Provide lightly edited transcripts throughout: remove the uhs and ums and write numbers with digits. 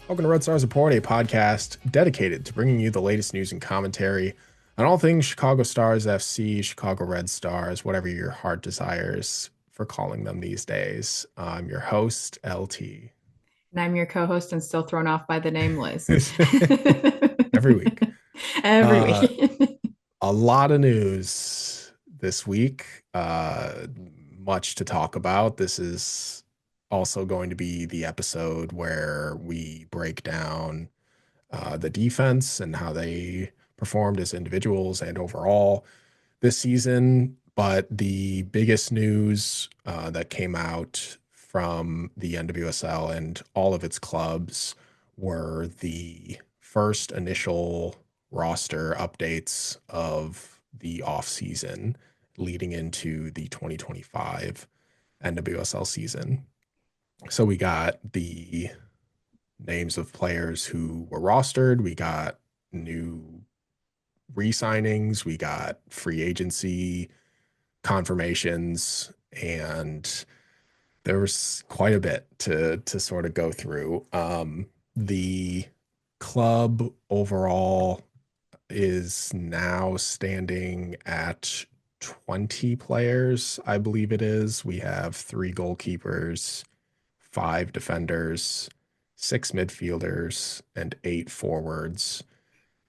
Welcome to Red Stars Report, a podcast dedicated to bringing you the latest news and commentary on all things Chicago Stars FC, Chicago Red Stars, whatever your heart desires for calling them these days. I'm your host, LT. And I'm your co-host and still thrown off by the name Liz. Every week. Every Uh, week. a lot of news this week. Much to talk about. This is also going to be the episode where we break down the defense and how they performed as individuals and overall this season. But the biggest news that came out from the NWSL and all of its clubs were the first initial roster updates of the offseason leading into the 2025 NWSL season. So we got the names of players who were rostered. We got new re-signings. We got free agency confirmations, and there was quite a bit to sort of go through. The club overall is now standing at 20 players, I believe it is. We have three goalkeepers, five defenders, six midfielders, and eight forwards.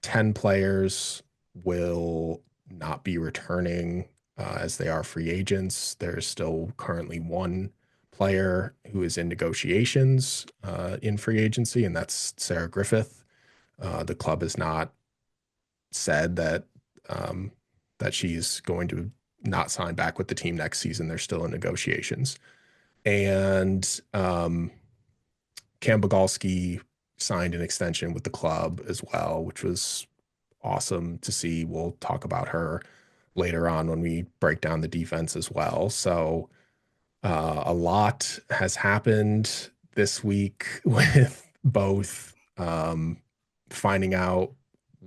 10 players will not be returning as they are free agents. There's still currently one player who is in negotiations in free agency, and that's Sarah Griffith. The club has not said um, that she's going to not sign back with the team next season. They're still in negotiations. And Cam Bogalski signed an extension with the club as well, which was awesome to see. We'll talk about her later on when we break down the defense as well. So a lot has happened this week with both finding out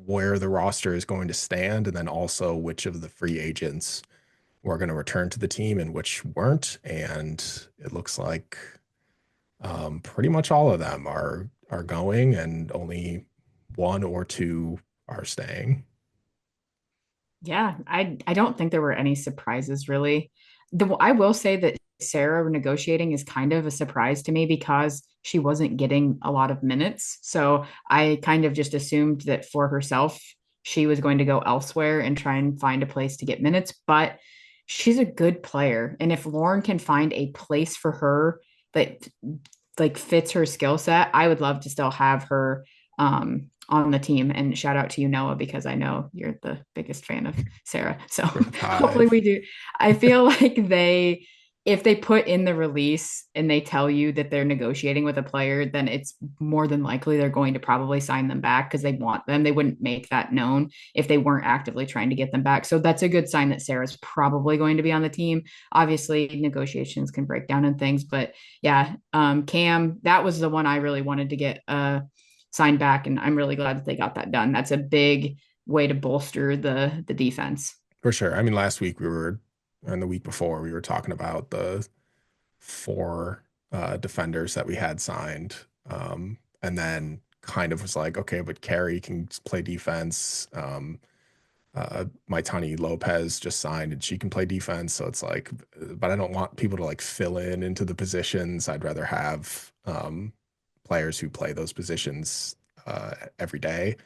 where the roster is going to stand and then also which of the free agents were going to return to the team and which weren't. And it looks like pretty much all of them are going, and only one or two are staying. Yeah, I don't think there were any surprises really. I will say that Sarah negotiating is kind of a surprise to me because she wasn't getting a lot of minutes. So I kind of just assumed that for herself, she was going to go elsewhere and try and find a place to get minutes. But she's a good player. And if Lauren can find a place for her that like fits her skill set, I would love to still have her on the team. And shout out to you, Noah, because I know you're the biggest fan of Sarah. So hopefully Hive. we do. I feel like if they put in the release and they tell you that they're negotiating with a player, then it's more than likely they're going to probably sign them back because they want them. They wouldn't make that known if they weren't actively trying to get them back. So that's a good sign that Sarah's probably going to be on the team. Obviously, negotiations can break down and things, but yeah, Cam, that was the one I really wanted to get signed back, and I'm really glad that they got that done. That's a big way to bolster the defense. For sure. I mean, last week and the week before, we were talking about the four defenders that we had signed. And then kind of was like, okay, but Carey can play defense. Maitani Lopez just signed and she can play defense. So it's like, but I don't want people to like fill in into the positions. I'd rather have players who play those positions every day.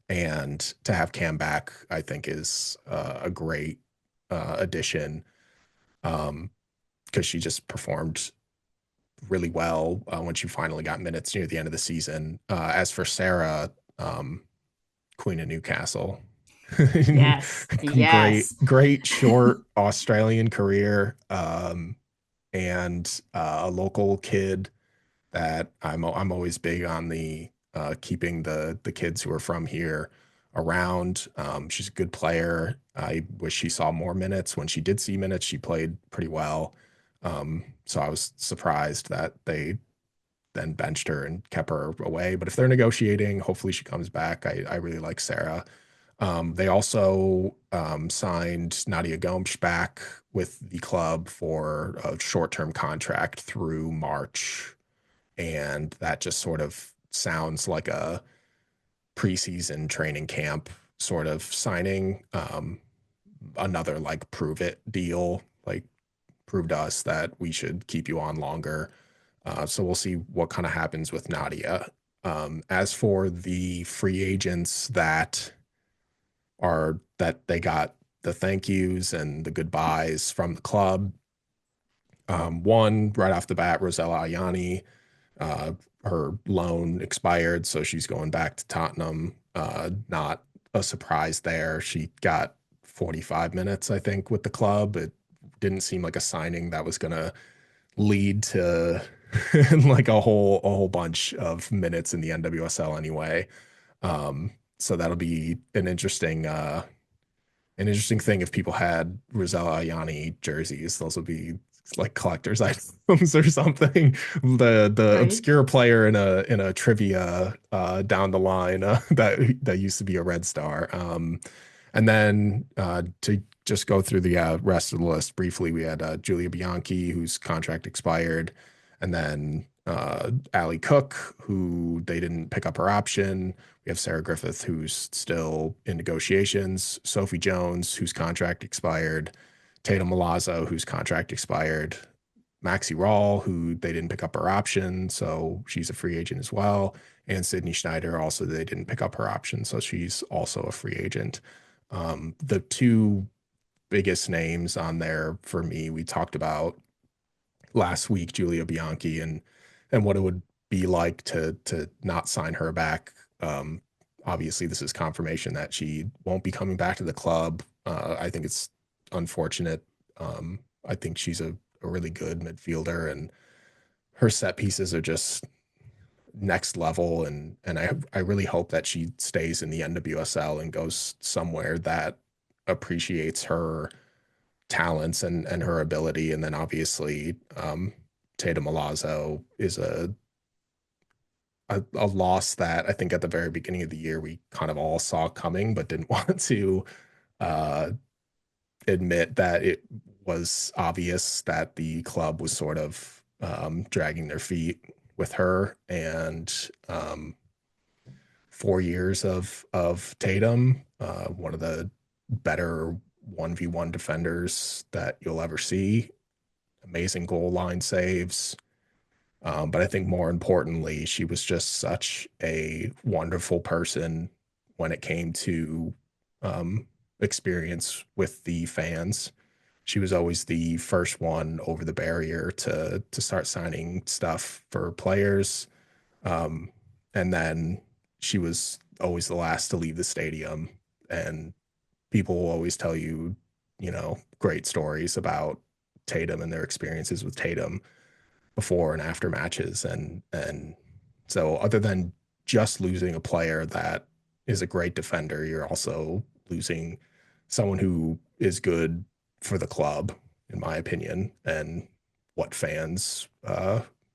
And to have Cam back, I think is a great addition because she just performed really well when she finally got minutes near the end of the season. As for Sarah, Queen of Newcastle, Yes, great, yes. great short Australian career, and a local kid that I'm always big on the keeping the kids who are from here around. She's a good player. I wish she saw more minutes. When she did see minutes, she played pretty well. So I was surprised that they then benched her and kept her away. But if they're negotiating, hopefully she comes back. I really like Sarah. They also signed Nadia Gomes back with the club for a short-term contract through March, and that just sort of sounds like a preseason training camp sort of signing. Another like prove it deal, like prove to us that we should keep you on longer. So we'll see what kind of happens with Nadia. As for the free agents that they got the thank yous and the goodbyes from the club, one right off the bat, Rosella Ayani, uh, her loan expired, so she's going back to Tottenham. Not a surprise there. She got 45 minutes, I think, with the club. It didn't seem like a signing that was going to lead to like a whole bunch of minutes in the NWSL anyway. So that'll be an interesting thing if people had Rosella Ayani jerseys. Those would be like collector's items or something. The Right. obscure player in a trivia down the line that used to be a Red Star. And then to just go through the rest of the list briefly, we had Julia Bianchi, whose contract expired, and then Ali Cook, who they didn't pick up her option. We have Sarah Griffith, who's still in negotiations, Sophie Jones, whose contract expired, Tatum Milazzo, whose contract expired, Maxi Rawl, who they didn't pick up her option, so she's a free agent as well, and Sydney Schneider, also they didn't pick up her option, so she's also a free agent. The two biggest names on there for me, we talked about last week, Julia Bianchi, and what it would be like to not sign her back. Um, Obviously, this is confirmation that she won't be coming back to the club. I think it's unfortunate. I think she's a really good midfielder, and her set pieces are just next level. And I really hope that she stays in the NWSL and goes somewhere that appreciates her talents and her ability. And then obviously, Tatum Milazzo is a loss that I think at the very beginning of the year we kind of all saw coming, but didn't want to uh, admit that it was obvious that the club was sort of dragging their feet with her. And 4 years of Tatum, one of the better 1v1 defenders that you'll ever see. Amazing goal line saves. But I think more importantly, she was just such a wonderful person when it came to um, experience with the fans. She was always the first one over the barrier to start signing stuff for players. Um, and then she was always the last to leave the stadium. And people will always tell you, great stories about Tatum and their experiences with Tatum before and after matches. And so other than just losing a player that is a great defender, you're also losing someone who is good for the club, in my opinion, and what fans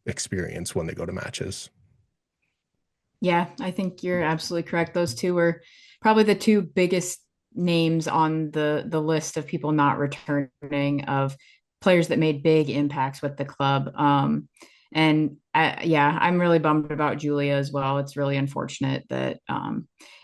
experience when they go to matches. Yeah, I think you're absolutely correct. Those two were probably the two biggest names on the list of people not returning, of players that made big impacts with the club. Yeah, I'm really bummed about Julia as well. It's really unfortunate that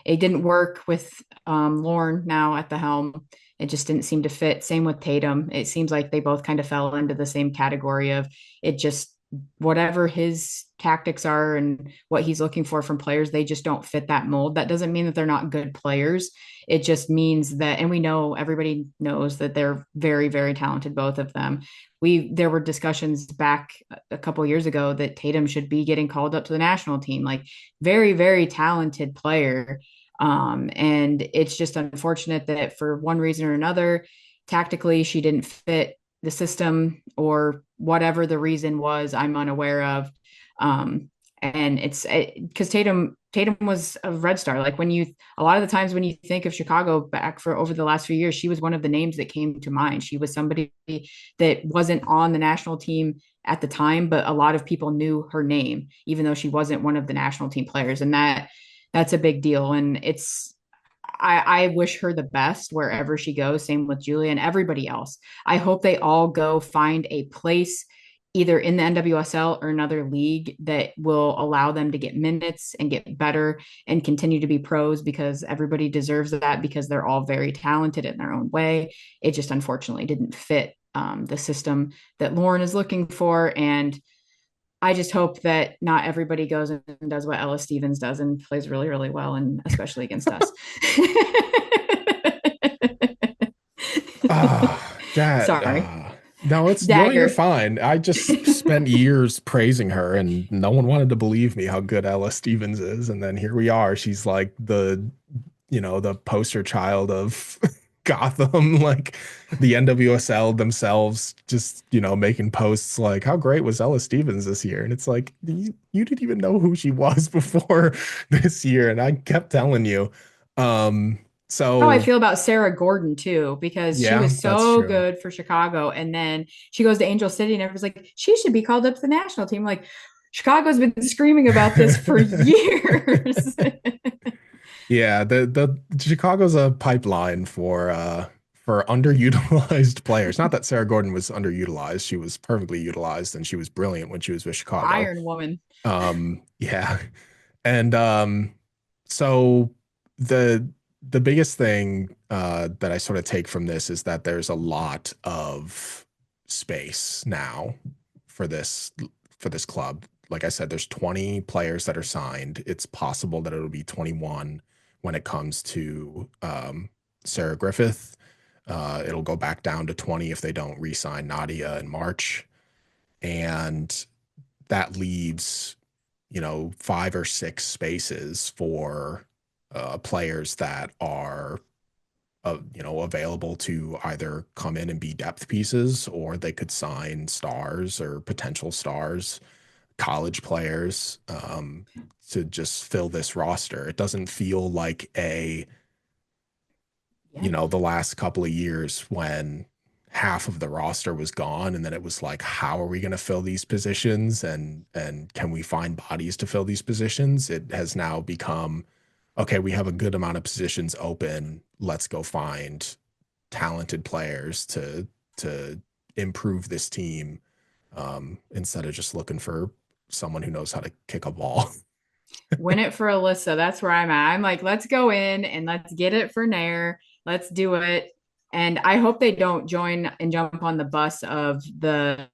it didn't work with Lauren now at the helm. It just didn't seem to fit. Same with Tatum. It seems like they both kind of fell into the same category of it just whatever his tactics are and what he's looking for from players, they just don't fit that mold. That doesn't mean that they're not good players. It just means that, and we know, everybody knows that they're very, very talented, both of them. There were discussions back a couple of years ago that Tatum should be getting called up to the national team, like very, very talented player. And it's just unfortunate that for one reason or another, tactically, she didn't fit the system or whatever the reason was, I'm unaware of. And it's because Tatum was a Red Star. Like a lot of the times when you think of Chicago back for over the last few years, she was one of the names that came to mind. She was somebody that wasn't on the national team at the time, but a lot of people knew her name, even though she wasn't one of the national team players. And that's a big deal. And I wish her the best wherever she goes. Same with Julia and everybody else. I hope they all go find a place either in the NWSL or another league that will allow them to get minutes and get better and continue to be pros, because everybody deserves that, because they're all very talented in their own way. It just unfortunately didn't fit the system that Lauren is looking for. And I just hope that not everybody goes and does what Ella Stevens does and plays really, really well, and especially against us. That Sorry. no, it's you're Dagger. fine. I just spent years praising her and no one wanted to believe me how good Ella Stevens is. And then here we are. She's like the poster child of Gotham, like the NWSL themselves just, making posts like, how great was Ella Stevens this year? And it's like, you didn't even know who she was before this year. And I kept telling you. Um, How I so feel about Sarah Gordon too, because she yeah, was that's so true. good for Chicago. And then she goes to Angel City and everyone's like, she should be called up to the national team. Like, Chicago's been screaming about this for years. Yeah, the Chicago's a pipeline for underutilized players. Not that Sarah Gordon was underutilized. She was perfectly utilized and she was brilliant when she was with Chicago. Iron Woman. Yeah. And so the the biggest thing that I sort of take from this is that there's a lot of space now for this for this club. Like I said, there's 20 players that are signed. It's possible that it'll be 21 when it comes to Sarah Griffith. It'll go back down to 20 if they don't re-sign Nadia in March. And that leaves, five or six spaces for players that are, available to either come in and be depth pieces or they could sign stars or potential stars, college players, to just fill this roster. It doesn't feel like Yeah. the last couple of years when half of the roster was gone and then it was like, how are we going to fill these positions and can we find bodies to fill these positions? It has now become, okay, we have a good amount of positions open, let's go find talented players to improve this team, instead of just looking for someone who knows how to kick a ball. Win it for Alyssa. That's where I'm at. I'm like, let's go in and let's get it for Nair. Let's do it. And I hope they don't join and jump on the bus of the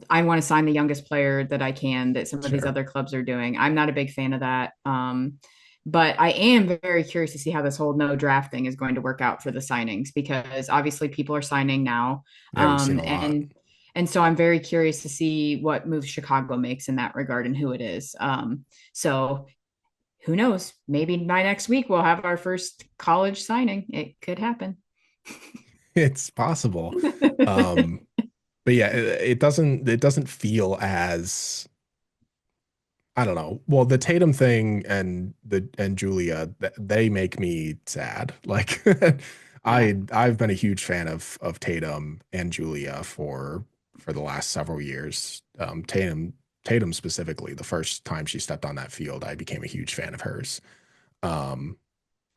I want to sign the youngest player that I can, that some of these Sure. other clubs are doing. I'm not a big fan of that. But I am very curious to see how this whole no draft thing is going to work out for the signings, because obviously people are signing now. Yeah, we've seen Um, a lot. and and so I'm very curious to see what moves Chicago makes in that regard and who it is. So who knows? Maybe by next week we'll have our first college signing. It could happen. It's possible. Um, but yeah, it doesn't feel as, I don't know. Well, the Tatum thing and Julia, they make me sad. Like Yeah. I've been a huge fan of Tatum and Julia for the last several years. Tatum specifically, the first time she stepped on that field, I became a huge fan of hers. Um,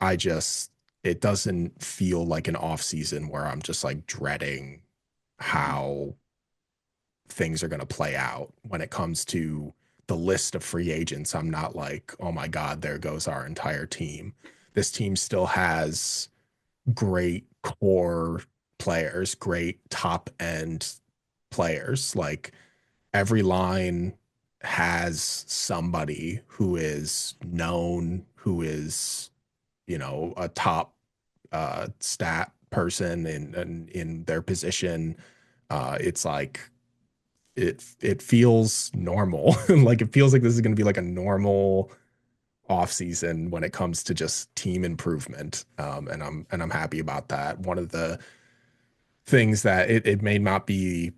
I just it doesn't feel like an off season where I'm just like dreading Mm-mm. how things are going to play out when it comes to the list of free agents. I'm not like, oh my God, there goes our entire team. This team still has great core players, great top end players. Like every line has somebody who is known, who is, a top stat person in their position. It's like it feels normal. Like it feels like this is going to be like a normal off season when it comes to just team improvement. And I'm happy about that. One of the things that it may not be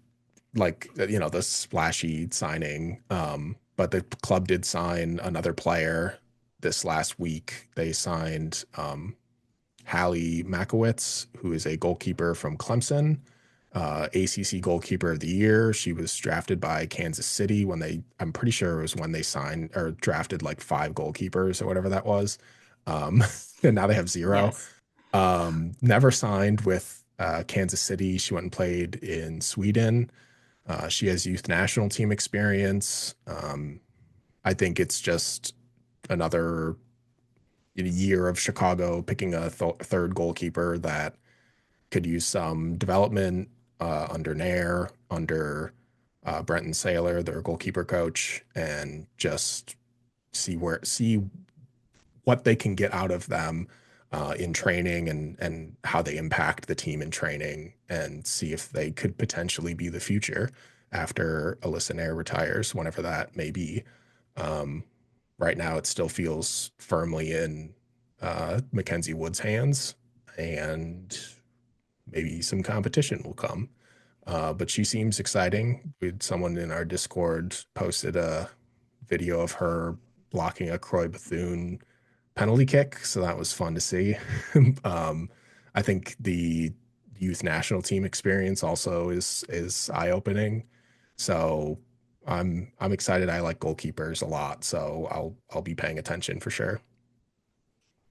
like, the splashy signing, but the club did sign another player this last week. They signed Hallie Makowitz, who is a goalkeeper from Clemson, ACC goalkeeper of the year. She was drafted by Kansas City I'm pretty sure it was when they signed or drafted like five goalkeepers or whatever that was. Um, and now they have zero. Yes. Never signed with Kansas City. She went and played in Sweden. She has youth national team experience. I think it's just another year of Chicago picking a third goalkeeper that could use some development under Nair, under Brenton Saylor, their goalkeeper coach, and just see what they can get out of them in training and how they impact the team in training, and see if they could potentially be the future after Alyssa Nair retires, whenever that may be. Um, right now, it still feels firmly in Mackenzie Wood's hands, and maybe some competition will come. But she seems exciting. Someone in our Discord posted a video of her blocking a Croy Bethune penalty kick, so that was fun to see. um, I think the youth national team experience also is eye opening. So I'm excited. I like goalkeepers a lot, so I'll be paying attention for sure.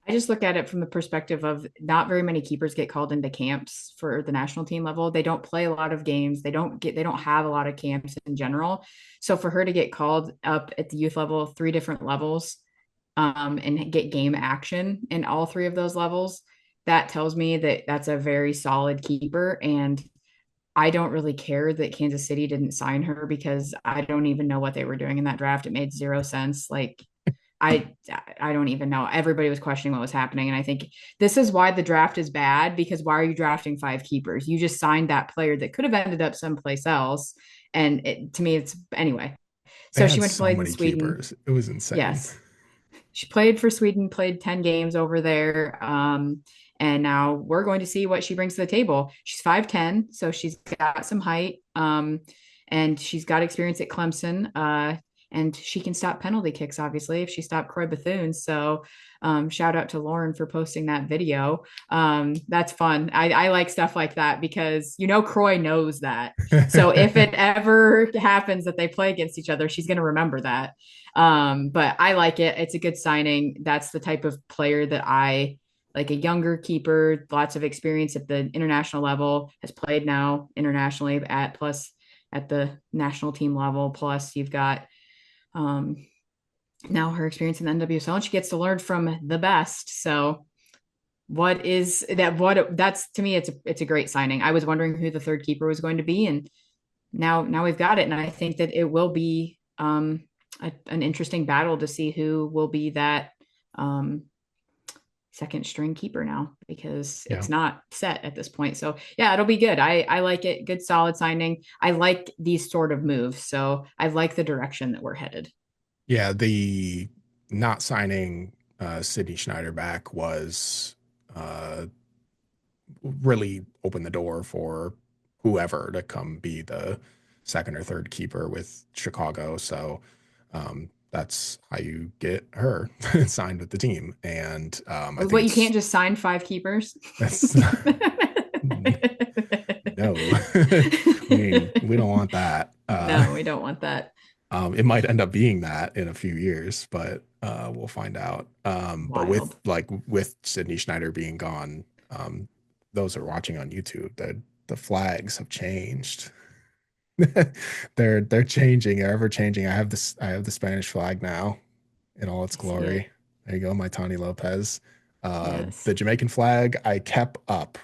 I just look at it from the perspective of not very many keepers get called into camps for the national team level. They don't play a lot of games. They don't have a lot of camps in general. So for her to get called up at the youth level, three different levels, and get game action in all three of those levels, that tells me that that's a very solid keeper. And I don't really care that Kansas City didn't sign her because I don't even know what they were doing in that draft. It made zero sense. Like I I don't even know. Everybody was questioning what was happening, and I think this is why the draft is bad, because why are you drafting five keepers? You just signed that player that could have ended up someplace else, and to me, it's anyway. They So she had went to so play in many Sweden. keepers. It was insane. Yes, she played for Sweden, played 10 games over there. And now we're going to see what she brings to the table. She's 5'10, so she's got some height. And she's got experience at Clemson. And she can stop penalty kicks, obviously, if she stopped Croy Bethune. So shout out to Lauren for posting that video. That's fun. I like stuff like that because, Croy knows that. So if it ever happens that they play against each other, she's going to remember that. But I like it. It's a good signing. That's the type of player that I like, a younger keeper, lots of experience at the international level, has played now internationally at the national team level. Plus, you've got um, now her experience in the NWSL, and she gets to learn from the best. So what is that? What that's to me, it's a great signing. I was wondering who the third keeper was going to be, and now we've got it, and I think that it will be an interesting battle to see who will be that um, second string keeper now, because Yeah. it's not set at this point. So yeah, it'll be good. I like it. Good, solid signing. I like these sort of moves, so I like the direction that we're headed. Yeah, the not signing Sydney Schneider back was uh, really opened the door for whoever to come be the second or third keeper with Chicago. So that's how you get her signed with the team. And I think What, you can't just sign five keepers? that's no, we don't want that. No, we don't want that. It might end up being that in a few years, but we'll find out. But with Wild. with Sydney Schneider being gone, those are watching on YouTube, the flags have changed. They're changing, they're ever changing. I have the Spanish flag now in all its I see it. glory. There you go, my Tawny Lopez. The Yes. Jamaican flag I kept up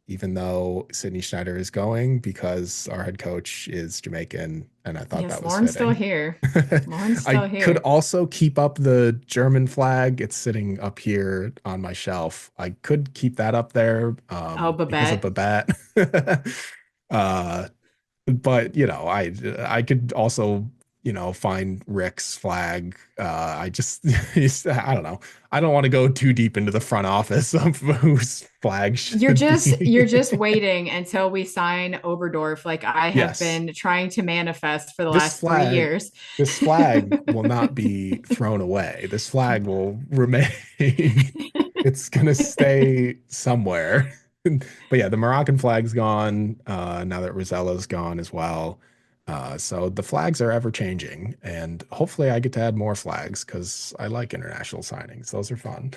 even though Sydney Schneider is going, because our head coach is Jamaican, and I thought Yes, that was Lauren's still fitting. here. Lauren's I still could here. also keep up the German flag. It's sitting up here on my shelf. I could keep that up there Oh, because of Babette. Babette. uh, but I could also find Rick's flag. I just I don't know. I don't want to go too deep into the front office of whose flag You're should just you're be. just waiting until we sign Oberdorf, like I have Yes, been trying to manifest for the this last three flag years. this flag will not be thrown away. This flag will remain. It's gonna stay somewhere. But yeah, the Moroccan flag's gone now that Rosella's gone as well. So the flags are ever changing, and hopefully I get to add more flags because I like international signings. Those are fun.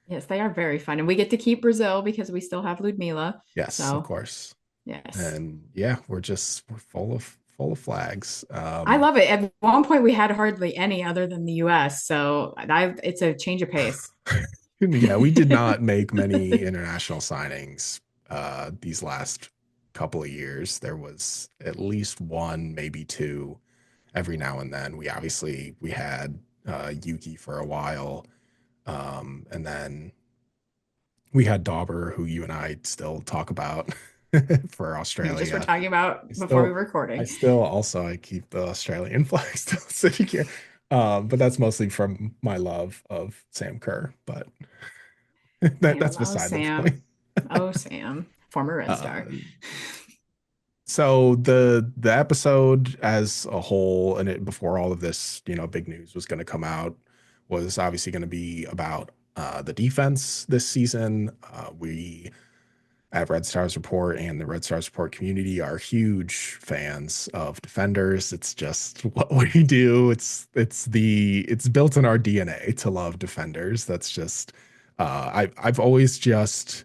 Yes, they are very fun. And we get to keep Brazil because we still have Ludmila. Yes, of So, course. yes. And yeah, we're full of flags. I love it. At one point, we had hardly any other than the US. So it's a change of pace. Yeah, we did not make many international signings these last couple of years. There was at least one, maybe two every now and then. We had Yuki for a while, and then we had Dauber, who you and I still talk about for We just were Australia. talking I about before we still, were I recording. still also I keep the Australian flag still sitting here, but that's mostly from my love of Sam Kerr. But that's Oh, beside the point. Sam. Oh, Sam, former Red Uh, Star. so the episode as a whole, and before all of this, big news was going to come out, was obviously going to be about the defense this season. We at Red Stars Report and the Red Stars Report community are huge fans of defenders. It's just what we do. It's built in our DNA to love defenders. That's just I've always just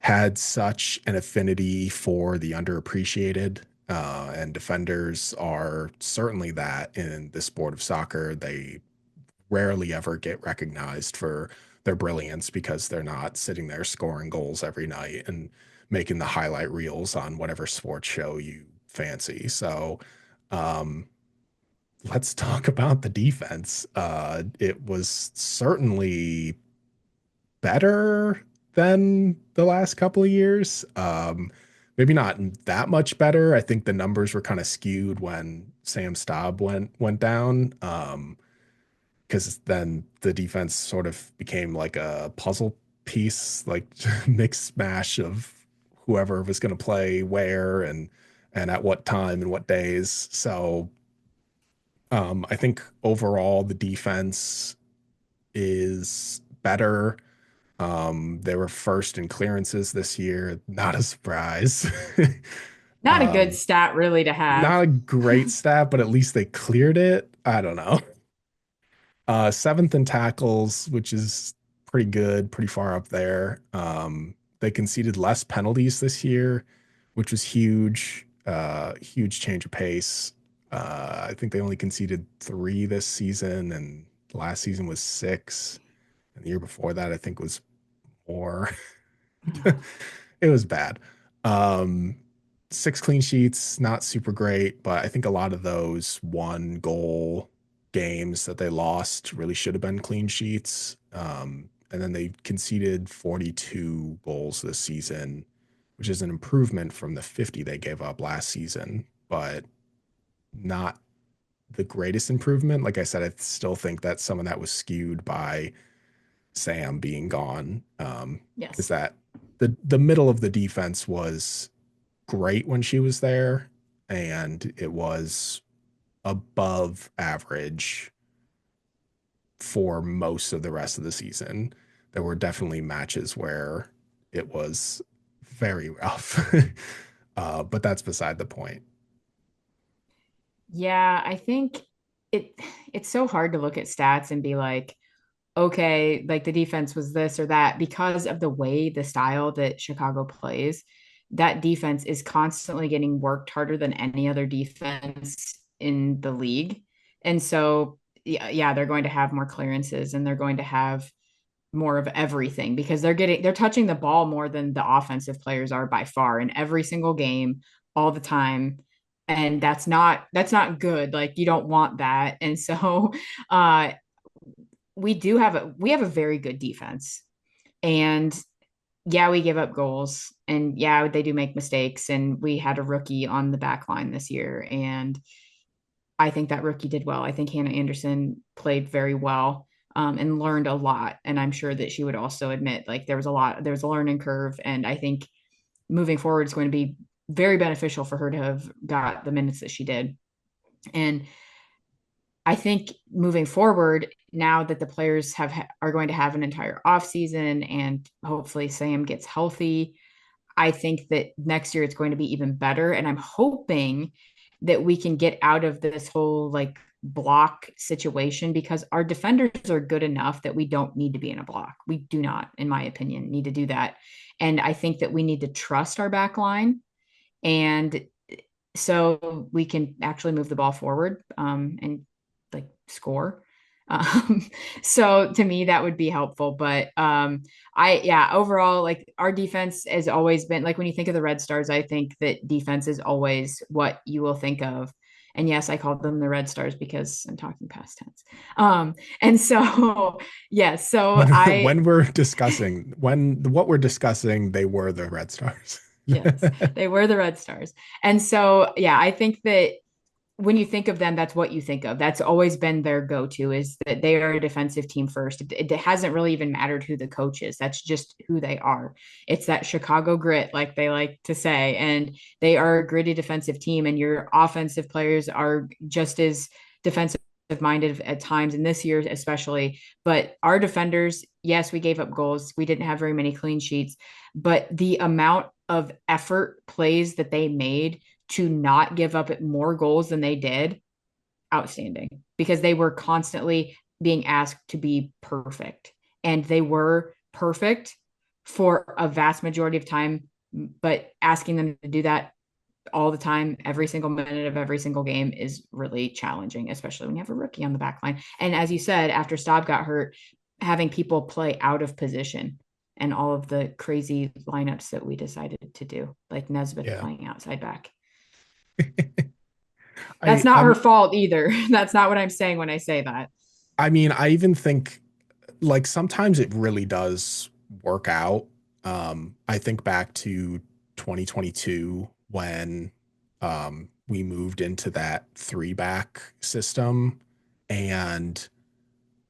had such an affinity for the underappreciated. And defenders are certainly that in the sport of soccer. They rarely ever get recognized for their brilliance because they're not sitting there scoring goals every night and making the highlight reels on whatever sports show you fancy. So, um, let's talk about the defense. It was certainly better than the last couple of years. Maybe not that much better. I think the numbers were kind of skewed when Sam Staub went down. Because then the defense sort of became like a puzzle piece, like mix mash of whoever was going to play where and at what time and what days. So I think overall the defense is better. They were first in clearances this year. Not a surprise. Not a good um, stat, really, to have. not a great stat, but at least they cleared it. I don't know. Seventh in tackles, which is pretty good, pretty far up there. They conceded less penalties this year, which was huge. Huge change of pace. I think they only conceded three this season, and last season was six, and the year before that, I think was more. It was bad. Um, Six clean sheets, not super great, but I think a lot of those one goal games that they lost really should have been clean sheets. And then they conceded 42 goals this season, which is an improvement from the 50 they gave up last season, but not the greatest improvement. Like I said, I still think that some of that was skewed by Sam being gone. Is Yes. that the middle of the defense was great when she was there, and it was above average for most of the rest of the season. There were definitely matches where it was very rough, but that's beside the point. Yeah, I think it it's so hard to look at stats and be like, okay, like the defense was this or that because of the way the style that Chicago plays. That defense is constantly getting worked harder than any other defense in the league. And so, yeah, they're going to have more clearances and they're going to have more of everything because they're touching the ball more than the offensive players are by far in every single game all the time, and that's not good. Like, you don't want that. And so uh we have a very good defense. And yeah, we give up goals, and yeah, they do make mistakes, and we had a rookie on the back line this year, and I think that rookie did well. I think Hannah Anderson played very well, and learned a lot. And I'm sure that she would also admit like there was a learning curve. And I think moving forward is going to be very beneficial for her to have got the minutes that she did. And I think moving forward, now that the players are going to have an entire off season and hopefully Sam gets healthy, I think that next year it's going to be even better. And I'm hoping that we can get out of this whole like block situation because our defenders are good enough that we don't need to be in a block. We do not, in my opinion, need to do that. And I think that we need to trust our back line and so we can actually move the ball forward and like score. Um, so to me, that would be helpful. But yeah, overall, like our defense has always been like when you think of the Red Stars, I think that defense is always what you will think of. And yes, I called them the Red Stars because I'm talking past tense. And so, yes, so When we're discussing when what we're discussing, they were the Red Stars. yes, they were the Red Stars. And so, yeah, I think that when you think of them, that's what you think of. That's always been their go-to is that they are a defensive team first. It hasn't really even mattered who the coach is. That's just who they are. It's that Chicago grit, like they like to say, and they are a gritty defensive team. And your offensive players are just as defensive minded at times, and this year especially. But our defenders, yes, we gave up goals. We didn't have very many clean sheets, but the amount of effort plays that they made to not give up more goals than they did, outstanding, because they were constantly being asked to be perfect. And they were perfect for a vast majority of time, but asking them to do that all the time, every single minute of every single game is really challenging, especially when you have a rookie on the back line. And as you said, after Staub got hurt, having people play out of position and all of the crazy lineups that we decided to do, like Nesbitt Yeah. playing outside back. That's I not I her mean fault either. That's not what I'm saying when I say that. I mean I even think like sometimes it really does work out. I think back to 2022 when we moved into that three back system and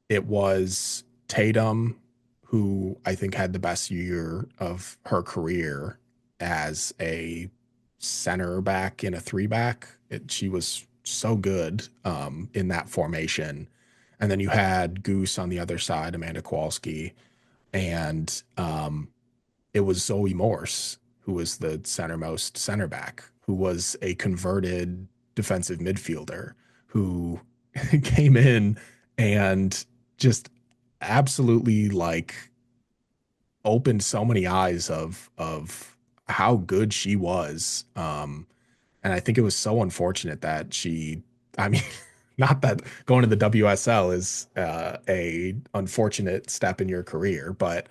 it was Tatum who I think had the best year of her career as a center back in a three back. She was so good in that formation. And then you had Goose on the other side, Amanda Kowalski, and it was Zoe Morse, who was the centermost center back, who was a converted defensive midfielder who came in and just absolutely like opened so many eyes of how good she was. And I think it was so unfortunate that she, I mean, not that going to the WSL is a unfortunate step in your career, but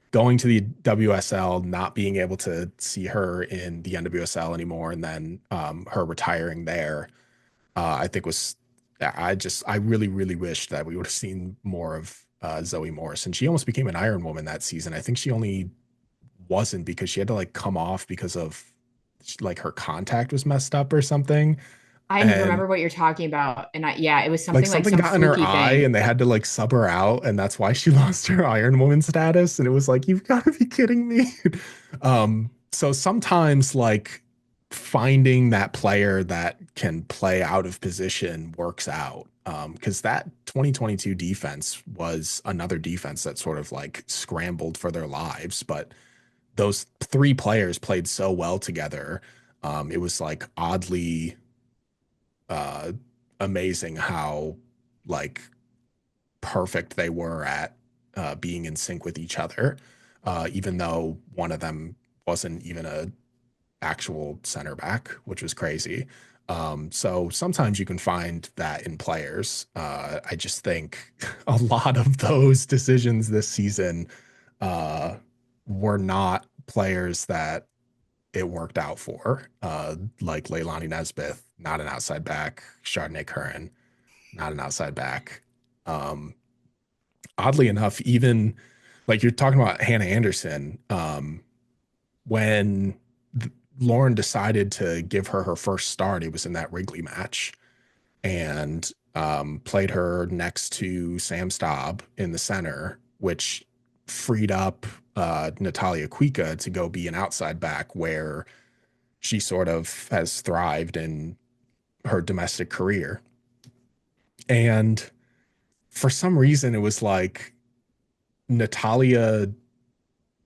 going to the WSL, not being able to see her in the NWSL anymore, and then her retiring there, I think was I really really wish that we would have seen more of Zoe Morris, and she almost became an Iron Woman that season. I think she only wasn't because she had to like come off because of like her contact was messed up or something, I and remember what you're talking about. And yeah, it was like something like something some got in her fluky eye thing. and they had to like sub her out and that's why she lost her Iron Woman status and it was like you've got to be kidding me. So sometimes like finding that player that can play out of position works out. Because that 2022 defense was another defense that sort of like scrambled for their lives, but those three players played so well together. It was like oddly uh amazing how like perfect they were at being in sync with each other, even though one of them wasn't even a actual center back, which was crazy. So sometimes you can find that in players. I just think a lot of those decisions this season uh, were not players that it worked out for, like Leilani Nesbitt, not an outside back, Chardonnay Curran, not an outside back. Um, Oddly enough, even like you're talking about Hannah Anderson, when Lauren decided to give her her first start, it was in that Wrigley match and played her next to Sam Staub in the center, which freed up Natalia Kuika to go be an outside back where she sort of has thrived in her domestic career. And for some reason, it was like Natalia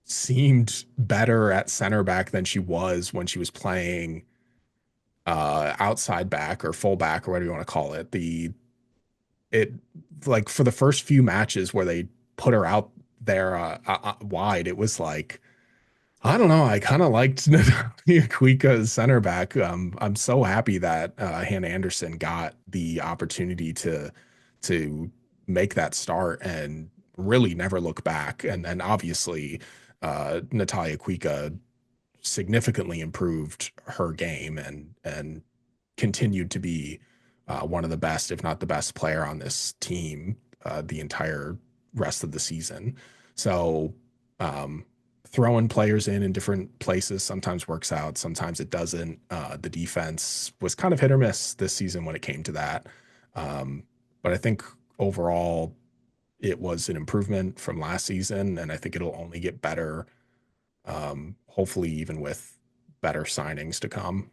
seemed better at center back than she was when she was playing outside back or full back or whatever you want to call it. It like for the first few matches where they put her out there wide, it was like I don't know. I kind of liked Natalia Kuika as center back. I'm so happy that Hannah Anderson got the opportunity to make that start and really never look back. And then obviously, Natalia Kuika significantly improved her game and continued to be one of the best, if not the best player on this team the entire rest of the season. So um, throwing players in different places sometimes works out, sometimes it doesn't. The defense was kind of hit or miss this season when it came to that. Um, but I think overall it was an improvement from last season, and I think it'll only get better, hopefully even with better signings to come.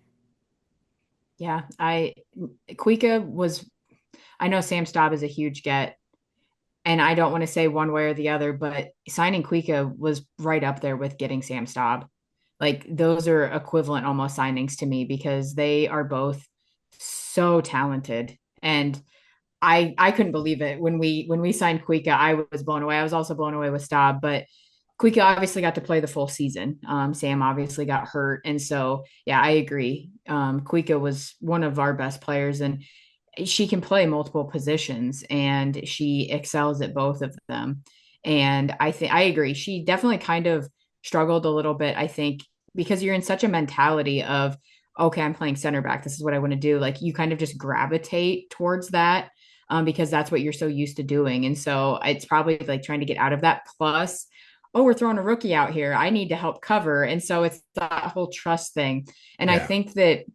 Yeah, Kuika was. I know Sam Staub is a huge get, and I don't want to say one way or the other, but signing Kuika was right up there with getting Sam Staub. Like those are equivalent almost signings to me because they are both so talented. And I couldn't believe it when we signed Kuika. I was blown away. I was also blown away with Staub, but Kuika obviously got to play the full season. Sam obviously got hurt, and so yeah, I agree. Kuika was one of our best players, and she can play multiple positions and she excels at both of them. And I think I agree. She definitely kind of struggled a little bit, I think, because you're in such a mentality of, okay, I'm playing center back. This is what I want to do. Like you kind of just gravitate towards that because that's what you're so used to doing. And so it's probably like trying to get out of that. Plus, oh, we're throwing a rookie out here. I need to help cover. And so it's that whole trust thing. And I Yeah. think that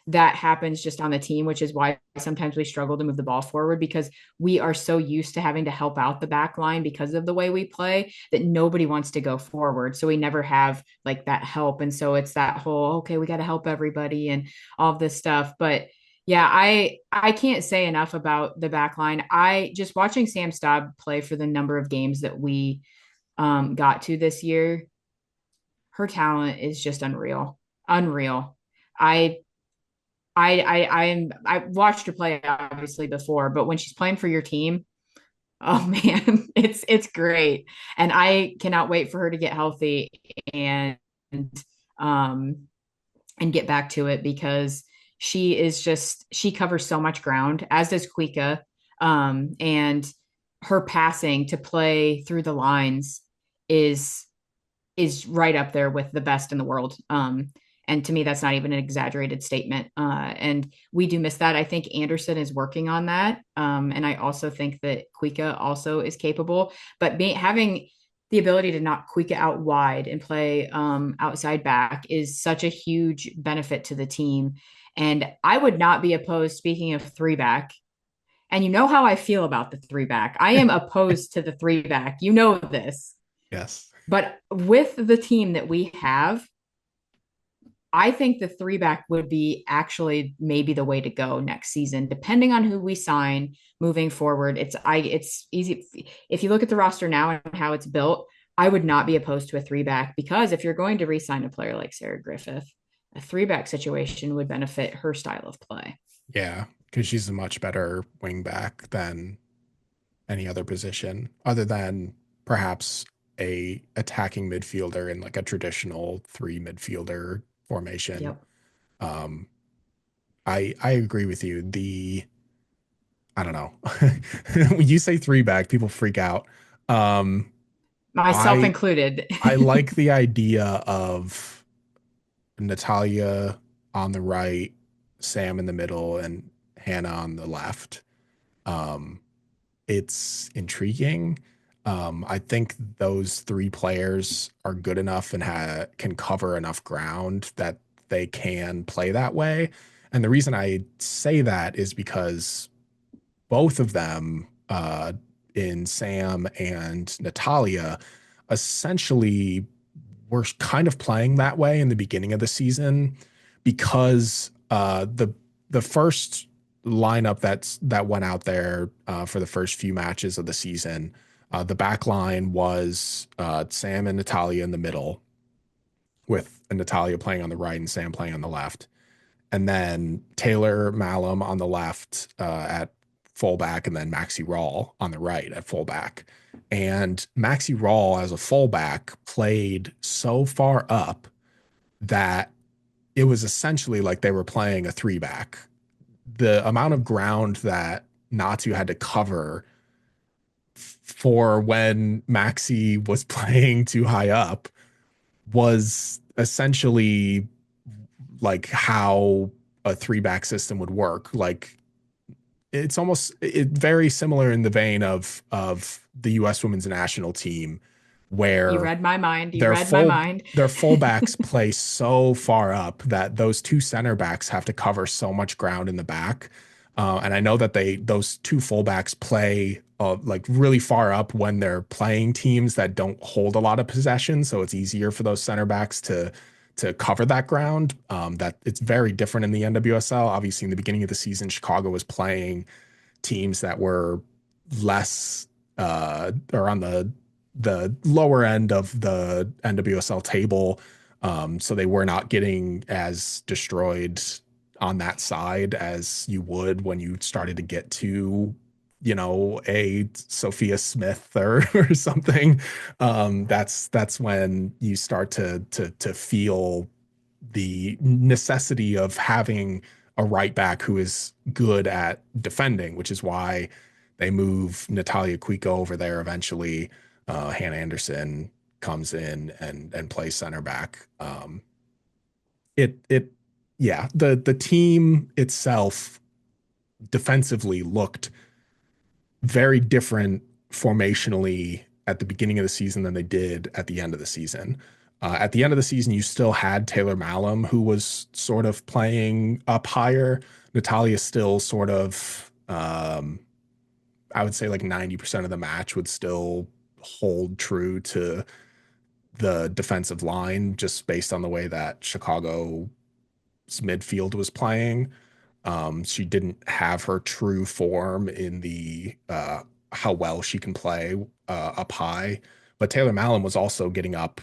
that happens just on the team, which is why sometimes we struggle to move the ball forward because we are so used to having to help out the back line because of the way we play that nobody wants to go forward. So we never have like that help. And so it's that whole, okay, we got to help everybody and all of this stuff. But yeah, I can't say enough about the back line. I just watching Sam Staub play for the number of games that we got to this year, her talent is just unreal. Unreal. I I watched her play obviously before, but when she's playing for your team, oh man, it's great. And I cannot wait for her to get healthy and um and get back to it because she covers so much ground, as does Kuika. And her passing to play through the lines is is right up there with the best in the world. And to me, that's not even an exaggerated statement. And we do miss that. I think Anderson is working on that. And I also think that Kuika also is capable, but having the ability to knock Kuika out wide and play outside back is such a huge benefit to the team. And I would not be opposed, speaking of three back, and you know how I feel about the three back. I am opposed to the three back. You know this. Yes. But with the team that we have, I think the three back would be actually maybe the way to go next season, depending on who we sign moving forward. It's easy if you look at the roster now and how it's built. I would not be opposed to a three back because if you're going to re-sign a player like Sarah Griffith, a three back situation would benefit her style of play. Yeah, because she's a much better wing back than any other position, other than perhaps a attacking midfielder in like a traditional three midfielder formation. Yep. Um, I agree with you. I don't know. When you say three back, people freak out. Um, Myself I included. I like the idea of Natalia on the right, Sam in the middle, and Hannah on the left. Um, it's intriguing. I think those three players are good enough and can cover enough ground that they can play that way. And the reason I say that is because both of them, in Sam and Natalia, essentially were kind of playing that way in the beginning of the season because the first lineup that went out there for the first few matches of the season, the back line was Sam and Natalia in the middle, with Natalia playing on the right and Sam playing on the left, and then Taylor Malum on the left at fullback, and then Maxi Rawl on the right at fullback. And Maxi Rawl as a fullback played so far up that it was essentially like they were playing a three back. The amount of ground that Natsu had to cover for when Maxi was playing too high up was essentially like how a three back system would work. Like it's almost very similar in the vein of the U.S. women's national team, You where read my mind. You their read my full mind. their fullbacks play so far up that those two center backs have to cover so much ground in the back. And I know that those two fullbacks play like really far up when they're playing teams that don't hold a lot of possession, so it's easier for those center backs to cover that ground. That it's very different in the NWSL. Obviously, in the beginning of the season, Chicago was playing teams that were less or on the lower end of the NWSL table. So they were not getting as destroyed on that side as you would when you started to get to, a Sophia Smith or something. That's when you start to feel the necessity of having a right back who is good at defending, which is why they move Natalia Cuico over there eventually. Hannah Anderson comes in and plays center back. It yeah, the team itself defensively looked very different formationally at the beginning of the season than they did at the end of the season. At the end of the season, you still had Taylor Malum, who was sort of playing up higher. Natalia still sort of, I would say like 90% of the match would still hold true to the defensive line just based on the way that Chicago's midfield was playing. She didn't have her true form in the how well she can play up high. But Taylor Mallon was also getting up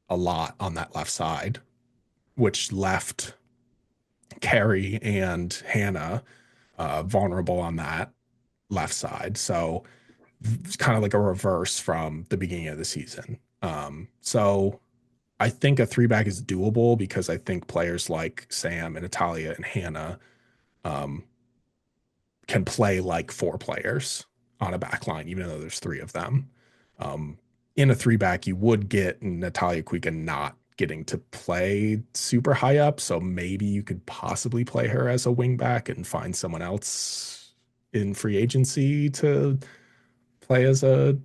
a lot on that left side, which left Carrie and Hannah vulnerable on that left side. So it's kind of like a reverse from the beginning of the season. So I think a three back is doable because I think players like Sam and Natalia and Hannah um, can play like four players on a back line, even though there's three of them. Um, in a three back, you would get Natalia Kuika not getting to play super high up. So maybe you could possibly play her as a wing back and find someone else in free agency to play as a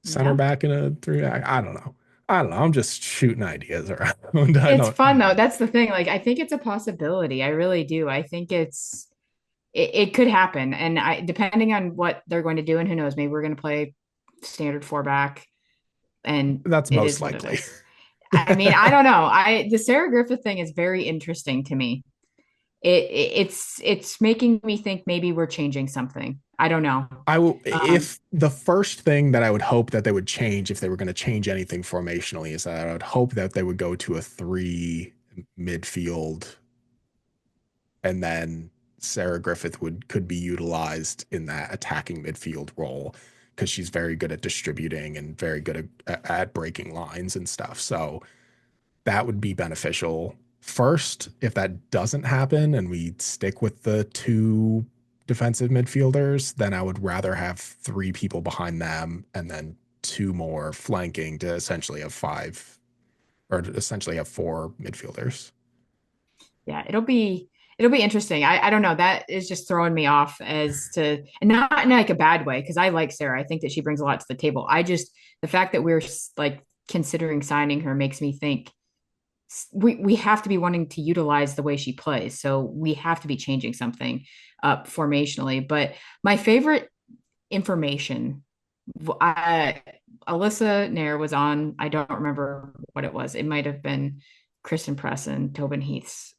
center Yeah. back in a three back. I don't know. I don't know. I'm just shooting ideas around. It's fun though. That's the thing. Like I think it's a possibility. I really do. I think it could happen. And I depending on what they're going to do and who knows, maybe we're going to play standard four back and That's it most is what it likely. is. I mean, I don't know. The Sarah Griffith thing is very interesting to me. It's making me think maybe we're changing something. I don't know. I will, Um, if the first thing that I would hope that they would change if they were going to change anything formationally is that I would hope that they would go to a three midfield and then Sarah Griffith could be utilized in that attacking midfield role because she's very good at distributing and very good at breaking lines and stuff. So that would be beneficial. First, if that doesn't happen and we stick with the two defensive midfielders, then I would rather have three people behind them and then two more flanking to essentially have five or to essentially have four midfielders. yeah, it'll be interesting. I don't know. That is just throwing me off as to and not in like a bad way because I like Sarah. I think that she brings a lot to the table. I just the fact that we're like considering signing her makes me think we have to be wanting to utilize the way she plays. So we have to be changing something up formationally. But my favorite information, I, Alyssa Nair was on, I don't remember what it was. It might have been Kristen Press and Tobin Heath's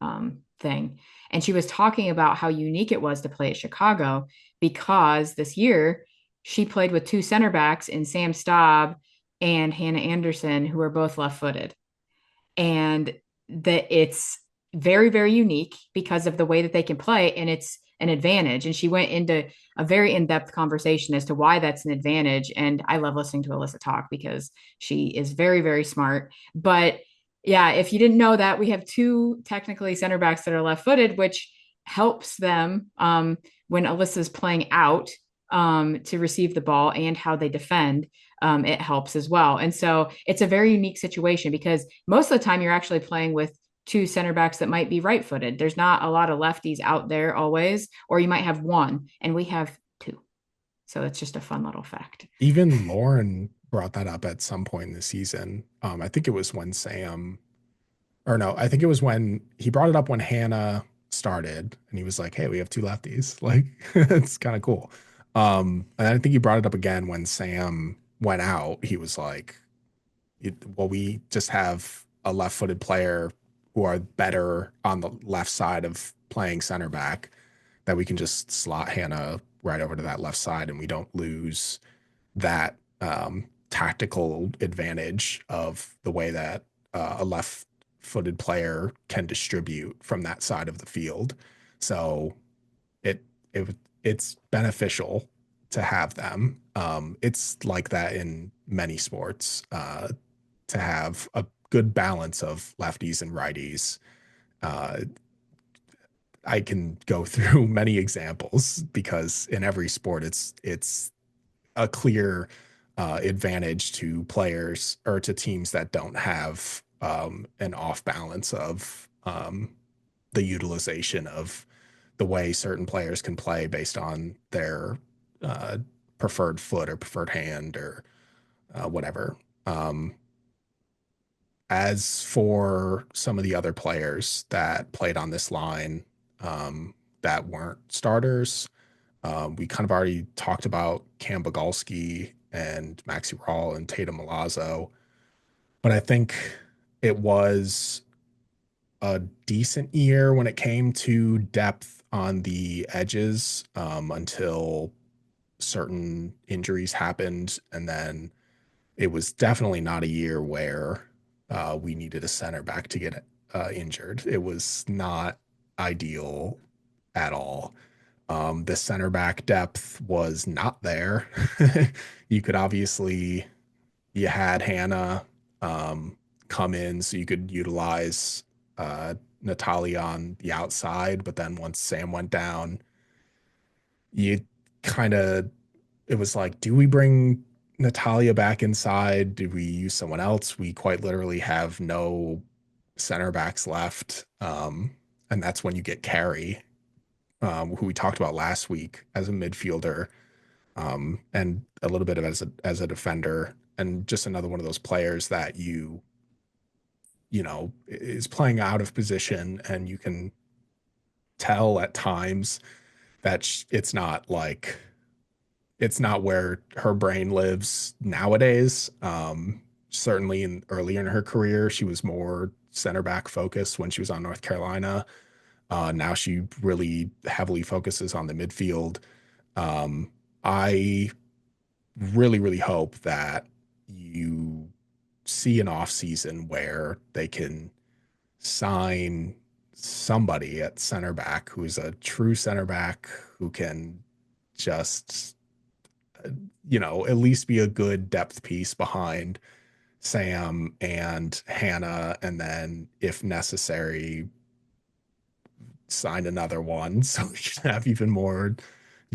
thing. And she was talking about how unique it was to play at Chicago because this year she played with two center backs in Sam Staub and Hannah Anderson, who are both left footed and that it's very very unique because of the way that they can play and it's an advantage. And she went into a very in-depth conversation as to why that's an advantage. And I love listening to Alyssa talk because she is very, very smart. But yeah, if you didn't know that, we have two technically center backs that are left-footed, which helps them when Alyssa's playing out to receive the ball and how they defend. It helps as well. And so it's a very unique situation because most of the time you're actually playing with two center backs that might be right footed. There's not a lot of lefties out there always, or you might have one, and we have two. So it's just a fun little fact. Even Lauren brought that up at some point in the season. I think it was when Sam, or no, I think it was when he brought it up when Hannah started, and he was like, "Hey, we have two lefties. Like, it's kind of cool." And I think he brought it up again when Sam went out. He was like, "Well, we just have a left-footed player who are better on the left side of playing center back that we can just slot Hannah right over to that left side, and we don't lose that tactical advantage of the way that a left-footed player can distribute from that side of the field. So it it's beneficial to have them. It's like that in many sports to have a good balance of lefties and righties. Uh, I can go through many examples because in every sport, it's a clear advantage to players or to teams that don't have an off balance of the utilization of the way certain players can play based on their uh, preferred foot or preferred hand or whatever. Um, as for some of the other players that played on this line that weren't starters, we kind of already talked about Cam Bagalski and Maxi Rawl and Tatum Milazzo, but I think it was a decent year when it came to depth on the edges until certain injuries happened. And then it was definitely not a year where we needed a center back to get injured. It was not ideal at all. The center back depth was not there. You could obviously, you had Hannah come in so you could utilize Natalia on the outside, but then once Sam went down, you kind of, it was like, do we bring Natalia back inside? Do we use someone else? We quite literally have no center backs left. And that's when you get Carey, who we talked about last week as a midfielder, and a little bit of as a defender, and just another one of those players that you know is playing out of position, and you can tell at times that it's not like it's not where her brain lives nowadays. Certainly in earlier in her career, she was more center back focused when she was on North Carolina. Now she really heavily focuses on the midfield. I really, really hope that you see an off season where they can sign somebody at center back who's a true center back who can just, at least be a good depth piece behind Sam and Hannah, and then if necessary, sign another one so we can have even more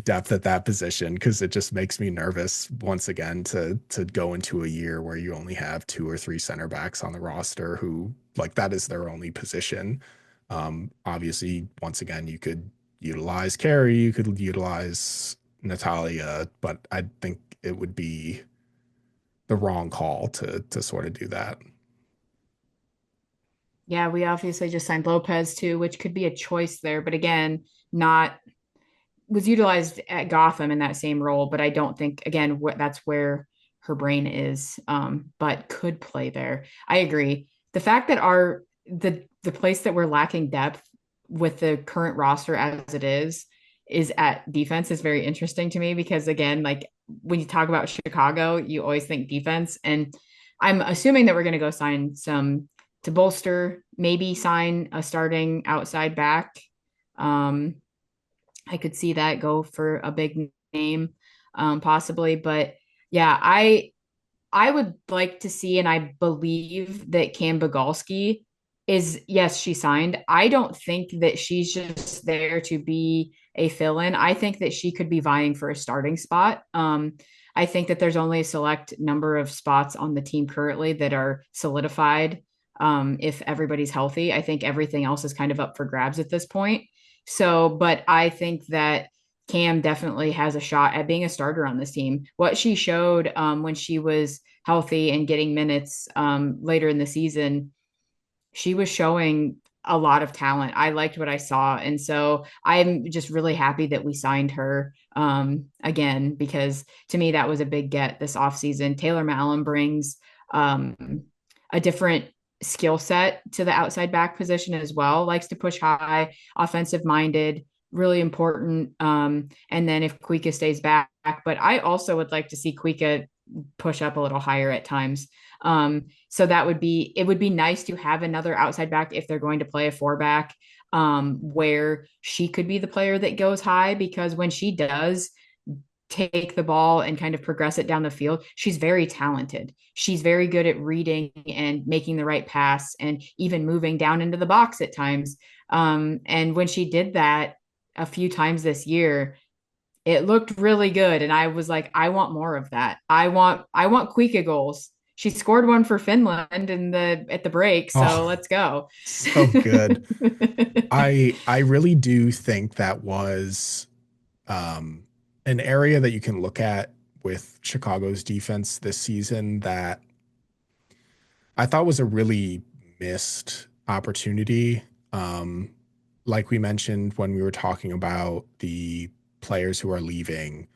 depth at that position because it just makes me nervous once again to go into a year where you only have two or three center backs on the roster who like that is their only position. Obviously, once again, you could utilize Carey, you could utilize Natalia, but I think it would be the wrong call to sort of do that. Yeah, we obviously just signed Lopez too, which could be a choice there, but again, not was utilized at Gotham in that same role, but I don't think again that's where her brain is, but could play there. I agree. The fact that the place that we're lacking depth with the current roster as it is at defense is very interesting to me because again, like when you talk about Chicago, you always think defense, and I'm assuming that we're going to go sign some to bolster, maybe sign a starting outside back. Um, I could see that go for a big name, possibly. But yeah, I would like to see, and I believe that Cam Bagalski is, yes, she signed. I don't think that she's just there to be a fill in. I think that she could be vying for a starting spot. I think that there's only a select number of spots on the team currently that are solidified. If everybody's healthy, I think everything else is kind of up for grabs at this point. So, but I think that Cam definitely has a shot at being a starter on this team. What she showed when she was healthy and getting minutes later in the season, she was showing a lot of talent. I liked what I saw. And so I'm just really happy that we signed her again, because to me, that was a big get this offseason. Taylor Mallon brings a different skill set to the outside back position as well, likes to push high, offensive minded, really important. And then if Kuika stays back, but I also would like to see Kuika push up a little higher at times. So it would be nice to have another outside back if they're going to play a four back, where she could be the player that goes high, because when she does take the ball and kind of progress it down the field, she's very talented. She's very good at reading and making the right pass and even moving down into the box at times. And when she did that a few times this year, it looked really good. And I was like, I want more of that. I want Kuika goals. She scored one for Finland in the at the break, so Oh, let's go. so good. I really do think that was um, an area that you can look at with Chicago's defense this season that I thought was a really missed opportunity. Um, like we mentioned when we were talking about the players who are leaving,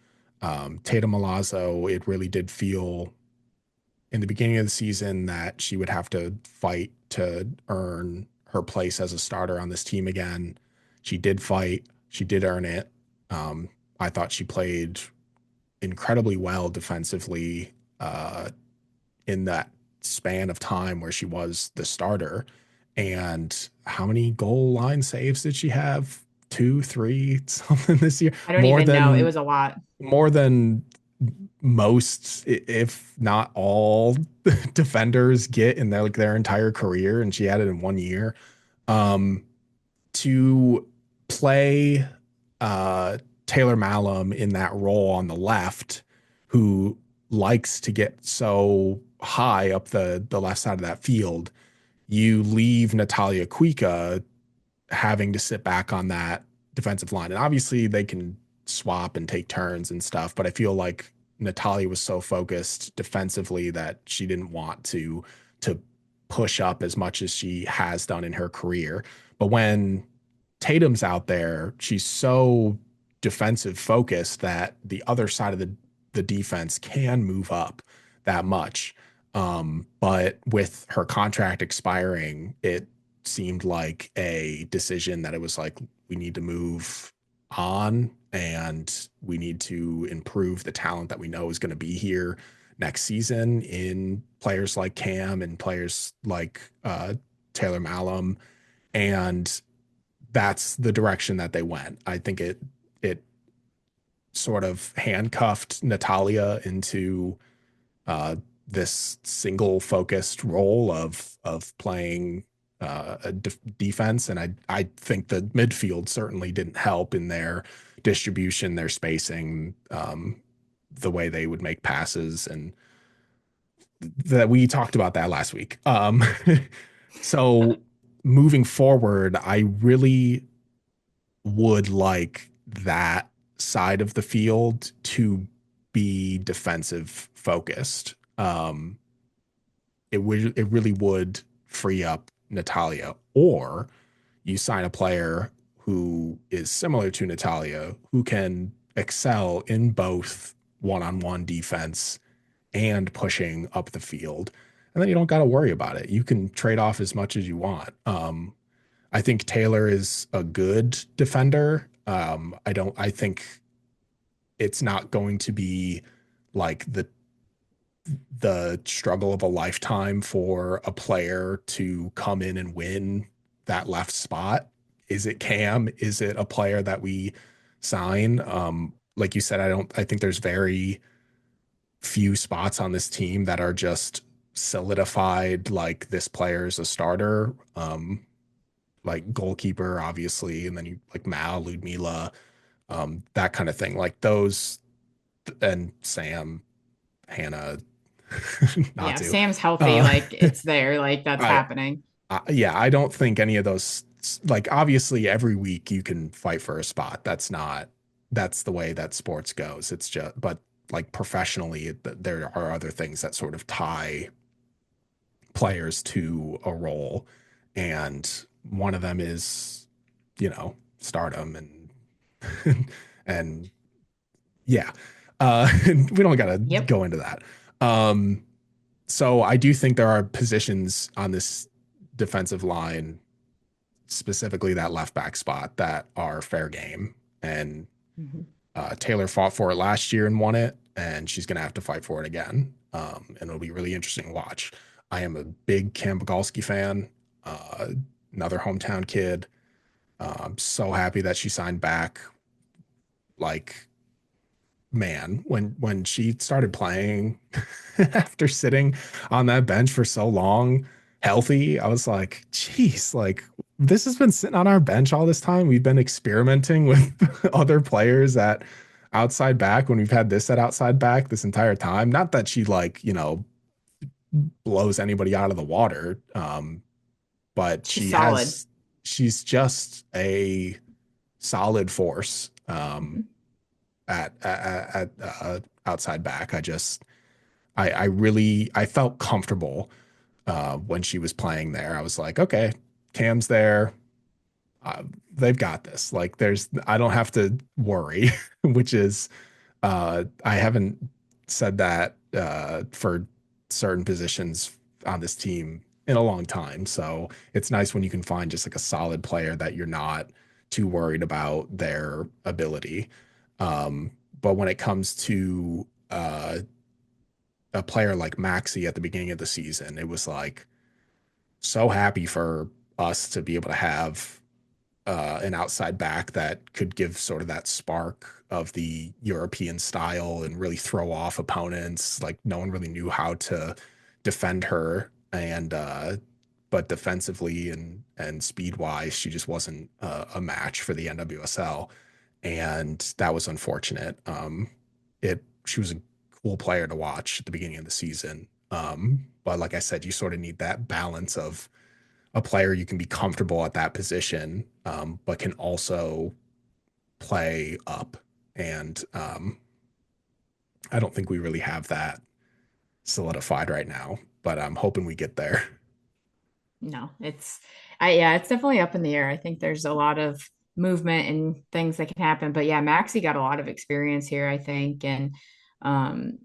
Tatum Milazzo, it really did feel in the beginning of the season that she would have to fight to earn her place as a starter on this team again. She did fight, she did earn it. Um, I thought she played incredibly well defensively in that span of time where she was the starter. And how many goal line saves did she have? Two, three, something this year? I don't even know. It was a lot. More than most, if not all, defenders get in their entire career, and she had it in 1 year. Um, to play Taylor Malum in that role on the left, who likes to get so high up the left side of that field, you leave Natalia Kuika having to sit back on that defensive line. And obviously they can swap and take turns and stuff, but I feel like Natalia was so focused defensively that she didn't want to push up as much as she has done in her career. But when Tatum's out there, she's so defensive focused that the other side of the defense can move up that much. But with her contract expiring, it seemed like a decision that it was like, we need to move on and we need to improve the talent that we know is going to be here next season in players like Cam and players like Taylor Malum. And that's the direction that they went. I think it sort of handcuffed Natalia into uh, this single focused role of playing a defense, and I think the midfield certainly didn't help in their distribution, their spacing, the way they would make passes, and that we talked about that last week. So moving forward, I really would like that side of the field to be defensive focused. It really would free up Natalia, or you sign a player who is similar to Natalia who can excel in both one-on-one defense and pushing up the field. And then you don't got to worry about it. You can trade off as much as you want. I think Taylor is a good defender. I think it's not going to be like the struggle of a lifetime for a player to come in and win that left spot. Is it Cam? Is it a player that we sign. Like you said, I think there's very few spots on this team that are just solidified, like this player's a starter. Like goalkeeper, obviously, and then you like Mal, Ludmila, that kind of thing. Like those and Sam, Hannah, Yeah, if Natu. Sam's healthy, Uh, like it's there, like that's I, happening. yeah, I don't think any of those, like, obviously, every week you can fight for a spot. That's the way that sports goes. It's just, but like professionally, there are other things that sort of tie players to a role. And one of them is, stardom and yeah. We don't got to Yep. go into that. Um, so I do think there are positions on this defensive line, specifically that left back spot, that are fair game. And Mhm. Taylor fought for it last year and won it, and she's going to have to fight for it again. And it'll be really interesting to watch. I am a big Cam Bogolski fan, uh, another hometown kid. I'm so happy that she signed back. Like, man, when she started playing after sitting on that bench for so long, healthy, I was like, geez, like this has been sitting on our bench all this time. We've been experimenting with other players at outside back when we've had this at outside back this entire time. Not that she like, blows anybody out of the water. But She's solid. she's just a solid force. Mhm. At outside back. I really I felt comfortable when she was playing there. I was like, okay, Cam's there. They've got this. Like, I don't have to worry, which is I haven't said that for certain positions on this team in a long time. So it's nice when you can find just like a solid player that you're not too worried about their ability. But when it comes to a player like Maxi at the beginning of the season, it was like so happy for us to be able to have an outside back that could give sort of that spark of the European style and really throw off opponents. Like no one really knew how to defend her, and but defensively and speed wise, she just wasn't a match for the NWSL, and that was unfortunate. It She was a cool player to watch at the beginning of the season. But like I said, you sort of need that balance of a player you can be comfortable at that position, but can also play up. And I don't think we really have that solidified right now, but I'm hoping we get there. No, yeah, it's definitely up in the air. I think there's a lot of movement and things that can happen. But yeah, Maxie got a lot of experience here, I think. And um,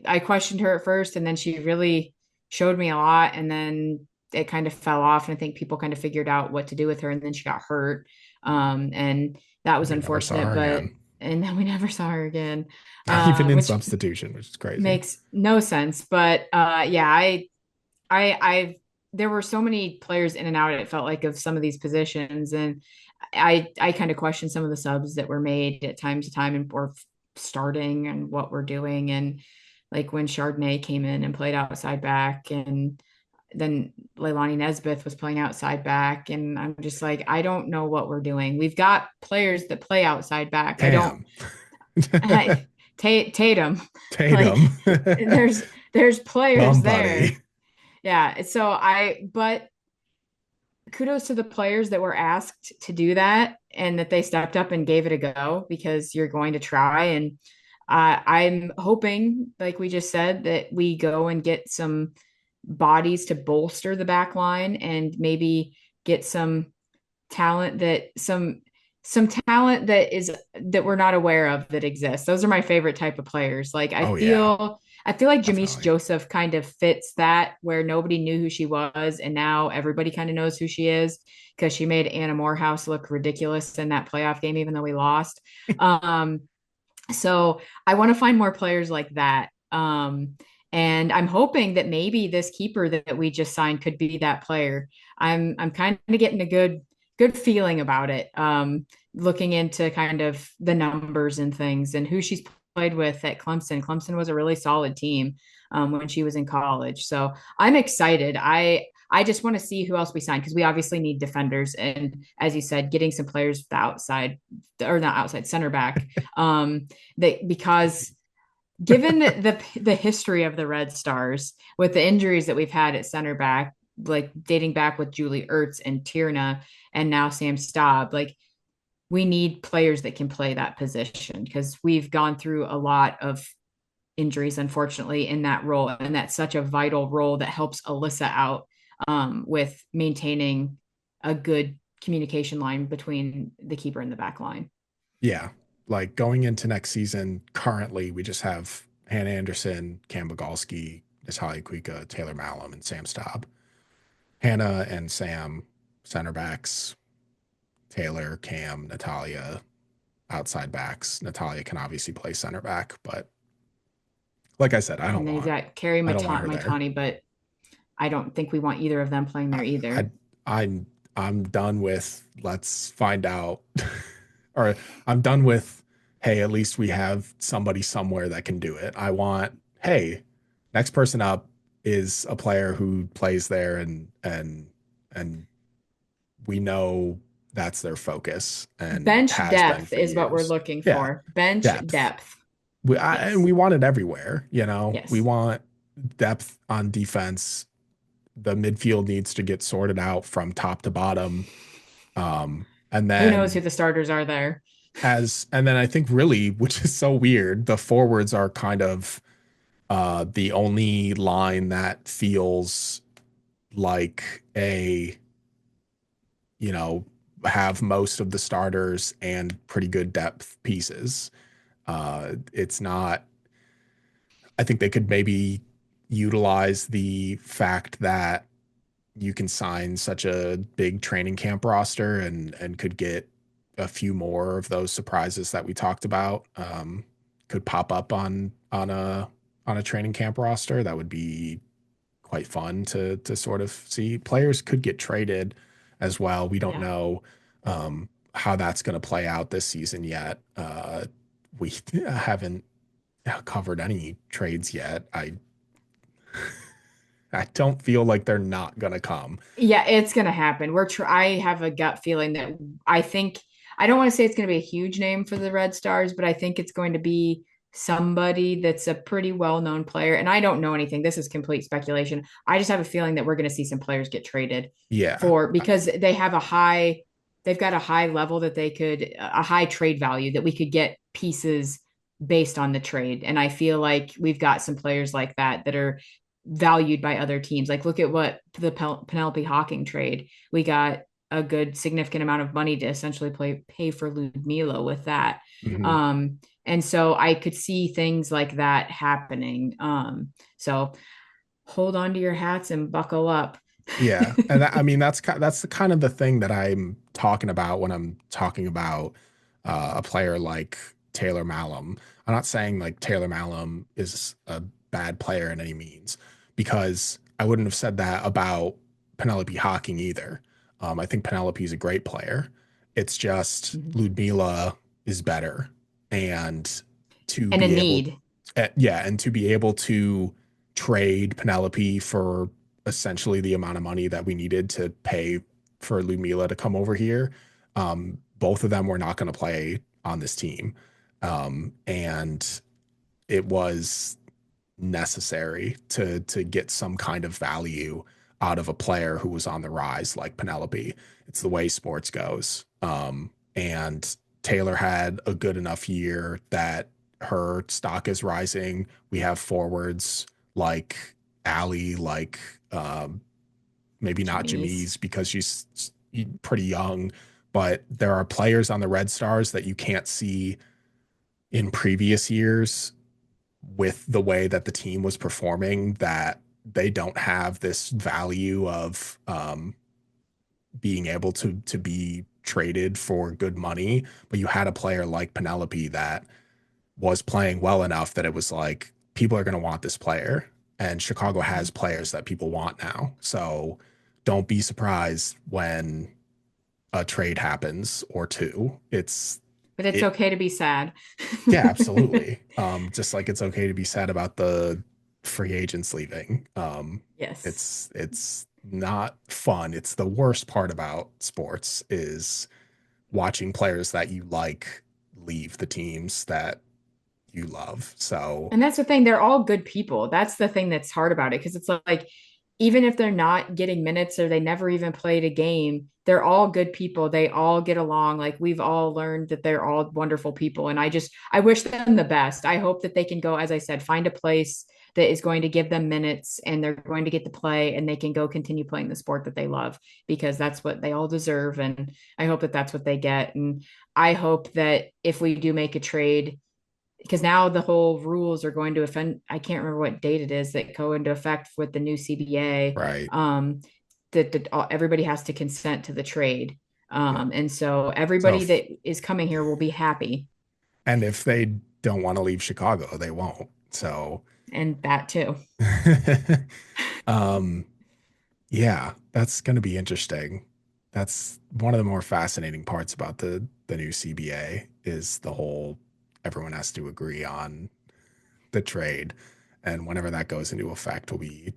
I questioned her at first, and then she really showed me a lot. And then it kind of fell off. And I think people kind of figured out what to do with her. And then she got hurt. And that was We never saw unfortunate. her again, And then we never saw her again, not even in which substitution, which is crazy. makes no sense. But yeah, I've there were so many players in and out, it felt like, of some of these positions. And I kind of questioned some of the subs that were made at time to time and or starting and what we're doing. And like when Chardonnay came in and played outside back, and then Leilani Nesbitt was playing outside back. And I'm just like, I don't know what we're doing. We've got players that play outside back. I don't Cam, I, Tatum, like Tatum, there's players there. somebody. Yeah. But kudos to the players that were asked to do that and that they stepped up and gave it a go, because you're going to try. And I'm hoping, like we just said, that we go and get some bodies to bolster the back line and maybe get some talent that we're not aware of that exists. Those are my favorite type of players. Like Oh yeah, I feel like Jamise definitely. Joseph kind of fits that, where nobody knew who she was and now everybody kind of knows who she is, because she made Anna Morehouse look ridiculous in that playoff game even though we lost. Um so I want to find more players like that. And I'm hoping that maybe this keeper that we just signed could be that player. I'm kind of getting a good feeling about it. looking into kind of the numbers and things and who she's played with at Clemson. Clemson was a really solid team when she was in college. So I'm excited. I just want to see who else we sign because we obviously need defenders. And as you said, getting some players the outside or not outside center back. That because given the history of the Red Stars with the injuries that we've had at center back, like dating back with Julie Ertz and Tierna and now Sam Staub, like we need players that can play that position because we've gone through a lot of injuries, unfortunately, in that role. And that's such a vital role that helps Alyssa out with maintaining a good communication line between the keeper and the back line. Yeah. Like going into next season, currently we just have Hannah Anderson, Cam Bogalski, Natalia Kuika, Taylor Malum, and Sam Staub. Hannah and Sam, center backs, Taylor, Cam, Natalia, outside backs. Natalia can obviously play center back, but like I said, And then you've got Carrie I don't want her there. Maitani, but I don't think we want either of them playing there I, either. I I'm done with let's find out or I'm done with hey, at least we have somebody somewhere that can do it. I want hey, next person up is a player who plays there and we know that's their focus and Bench has been depth for is what we're years. looking Yeah, for. Bench depth. depth. And Yes. we want it everywhere, you know. We Yes. want depth on defense. The midfield needs to get sorted out from top to bottom. And Who knows who then the starters are there? and then I think really, which is so weird, the forwards are kind of the only line that feels like you know, have most of the starters and pretty good depth pieces. It's not, I think they could maybe utilize the fact that you can sign such a big training camp roster and could get a few more of those surprises that we talked about could pop up on a training camp roster. That would be quite fun to sort of see. Players could get traded as well. We don't Yeah. know how that's going to play out this season yet. We haven't covered any trades yet. I don't feel like they're not going to come. Yeah, it's going to happen. I have a gut feeling that I think I don't want to say it's going to be a huge name for the Red Stars, but I think it's going to be somebody that's a pretty well-known player. And I don't know anything. This is complete speculation. I just have a feeling that we're going to see some players get traded Yeah. for because they've got a high level that they could a high trade value that we could get pieces based on the trade. And I feel like we've got some players like that that are valued by other teams. Like look at what the Penelope Hawking trade. We got a good significant amount of money to essentially pay for Ludmila with that. Mhm. And so I could see things like that happening. So hold on to your hats and buckle up. Yeah, and I mean that's the kind of the thing that I'm talking about when I'm talking about a player like Taylor Malum. I'm not saying like Taylor Malum is a bad player in any means, because I wouldn't have said that about Penelope Hawking either. I think Penelope is a great player. It's just Mhm. Ludmila is better, and to And a be able, need. yeah, and to be able to trade Penelope for essentially the amount of money that we needed to pay for Lumila to come over here. Both of them were not going to play on this team. And it was necessary to get some kind of value out of a player who was on the rise like Penelope. It's the way sports goes. And Taylor had a good enough year that her stock is rising. We have forwards like Allie, like maybe not Jamies. Jamise because she's pretty young, but there are players on the Red Stars that you can't see in previous years with the way that the team was performing, that they don't have this value of being able to be traded for good money. But you had a player like Penelope that was playing well enough that it was like people are going to want this player, and Chicago has Mhm. players that people want now. So don't be surprised when a trade happens or two. But it's It okay to be sad. Yeah, absolutely. Just like it's okay to be sad about the free agents leaving. Yes. It's not fun. It's the worst part about sports is watching players that you like leave the teams that you love. So, And that's the thing, they're all good people. That's the thing that's hard about it because it's like, even if they're not getting minutes or they never even played a game, they're all good people. They all get along. Like we've all learned that they're all wonderful people. And I wish them the best. I hope that they can go, as I said, find a place that is going to give them minutes and they're going to get to play and they can go continue playing the sport that they love because that's what they all deserve. And I hope that that's what they get. And I hope that if we do make a trade, because now the whole rules are going to offend. I can't remember what date it is that go into effect with the new CBA. right. That everybody has to consent to the trade. Yeah. And so So everybody if, that is coming here will be happy, and if they don't want to leave Chicago, they won't. So, and that too. um, yeah, that's going to be interesting. That's one of the more fascinating parts about the new CBA is the whole everyone has to agree on the trade, and whenever that goes into effect will be I can't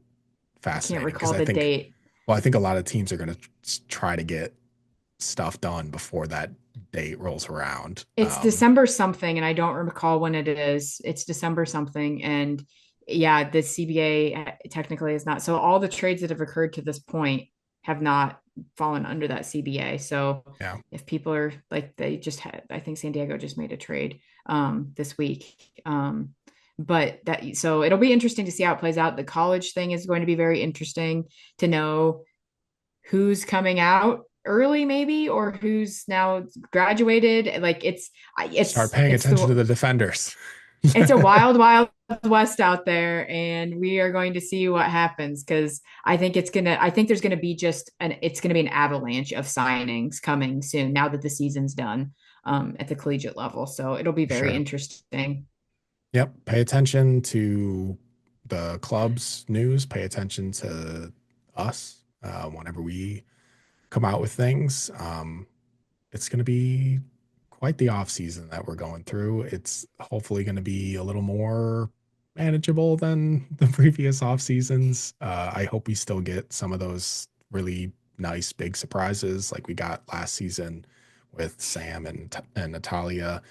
fascinating because recall the date. I think a lot of teams are going to try to get stuff done before that date rolls around. It's December something, and I don't recall when it is. It's December something, and yeah, the CBA technically is not. So all the trades that have occurred to this point have not fallen under that CBA. So Yeah, if people are like, they just had, I think San Diego just made a trade this week. But that, so it'll be interesting to see how it plays out. The college thing is going to be very interesting to know who's coming out early maybe or who's now graduated. Like start paying it's attention to the the defenders. it's a wild west out there, and we are going to see what happens because I think there's gonna be just an it's gonna be an avalanche of signings coming soon now that the season's done at the collegiate level, so it'll be very Sure. interesting. Yep. Pay attention to the club's news. Pay attention to us whenever we come out with things. It's going to be quite the off season that we're going through. It's hopefully going to be a little more manageable than the previous off seasons. I hope we still get some of those really nice big surprises like we got last season with Sam and Natalia,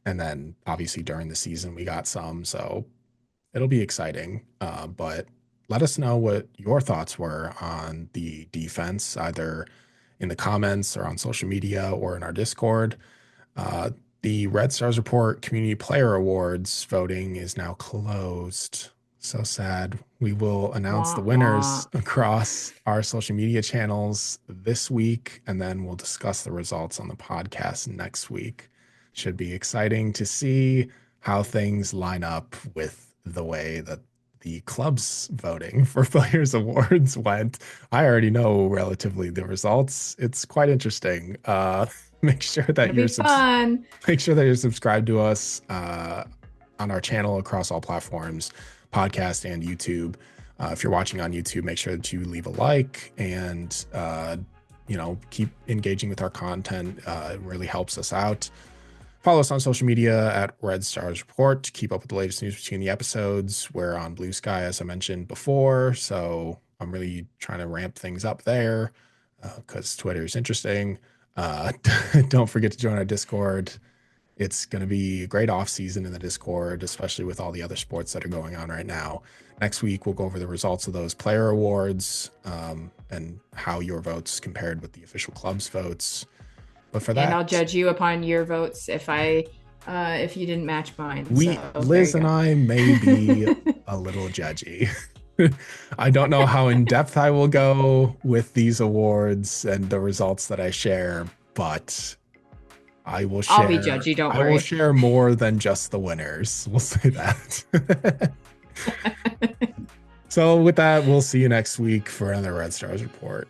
and then obviously during the season we got some. So it'll be exciting. But let us know what your thoughts were on the defense, either in the comments or on social media or in our Discord. Uh, the Red Stars Report Community Player Awards voting is now closed. So sad. We will announce the Wah, winners wah. across our social media channels this week, and then we'll discuss the results on the podcast next week. Should be exciting to see how things line up with the way that the club's voting for Players Awards went. I already know relatively the results. It's quite interesting. Make sure that It'll be fun. make sure that you're subscribed to us on our channel across all platforms, podcast and YouTube. If you're watching on YouTube, make sure that you leave a like and keep engaging with our content. It really helps us out. Follow us on social media at Red Stars Report to keep up with the latest news between the episodes. We're on Blue Sky, as I mentioned before, so I'm really trying to ramp things up there because Twitter is interesting. Uh, don't forget to join our Discord. It's going to be a great off season in the Discord, especially with all the other sports that are going on right now. Next week, we'll go over the results of those player awards and how your votes compared with the official club's votes. But for And that, I'll judge you upon your votes if you didn't match mine. So there Liz you and go. I may be a little judgy. I don't know how in depth I will go with these awards and the results that I share, but I will I'll be share judgy, don't I will worry. share more than just the winners. We'll say that. So with that, we'll see you next week for another Red Stars report.